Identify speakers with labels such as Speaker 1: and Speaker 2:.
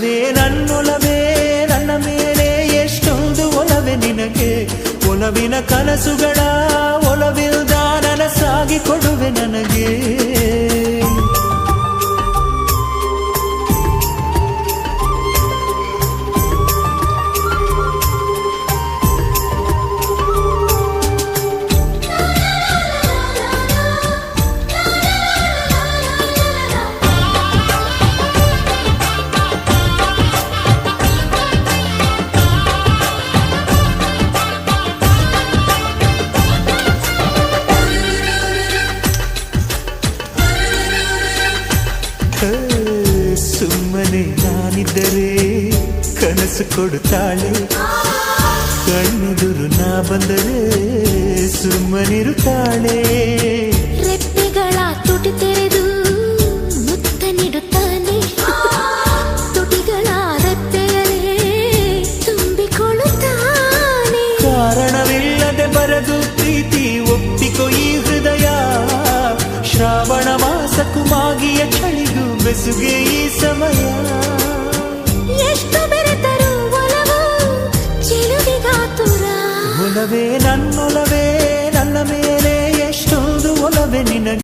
Speaker 1: ಒಲವೇ ನನ್ನೊಲವೇ ನನ್ನ ಮೇಲೆ ಎಷ್ಟೊಂದು ಒಲವೇ ನಿನಗೆ ಒಲವಿನ ಕನಸುಗಳ ಒಲವಿಲ್ದ ನನಸಾಗಿ ಕೊಡುವೆ ನನಗೆ ಸುಮ್ಮನೆ ನಾನಿದ್ದರೆ ಕನಸು ಕೊಡುತ್ತಾಳೆ ಕಣ್ಣೆದುರು ನಾ ಬಂದರೆ ಸುಮ್ಮನಿರುತ್ತಾಳೆ
Speaker 2: ರೆಪ್ಪೆಗಳ ತುಟಿ ತೆರೆದು ಮುತ್ತ ನೀಡುತ್ತಾನೆ ತುಟಿಗಳ ರೆಪ್ಪೆಗಳೇ ತುಂಬಿಕೊಳ್ಳುತ್ತಾನೆ
Speaker 1: ಕಾರಣವಿಲ್ಲದೆ ಬರದು ಪ್ರೀತಿ ಒಪ್ಪಿಕೊ ಈ ಹೃದಯ ಶ್ರಾವಣ ಮಾಸಕ್ಕೂ ಮಾಗಿಯ ಚಳಿಗೂ ಬೆಸುಗೆ ಈ ಸಮಯ
Speaker 2: ಎಷ್ಟು ಬೆರೆತರು ಒಲವು ಚೆಲುವಿಗಾತುರ
Speaker 1: ಒಲವೇ ನನ್ನೊಲವೇ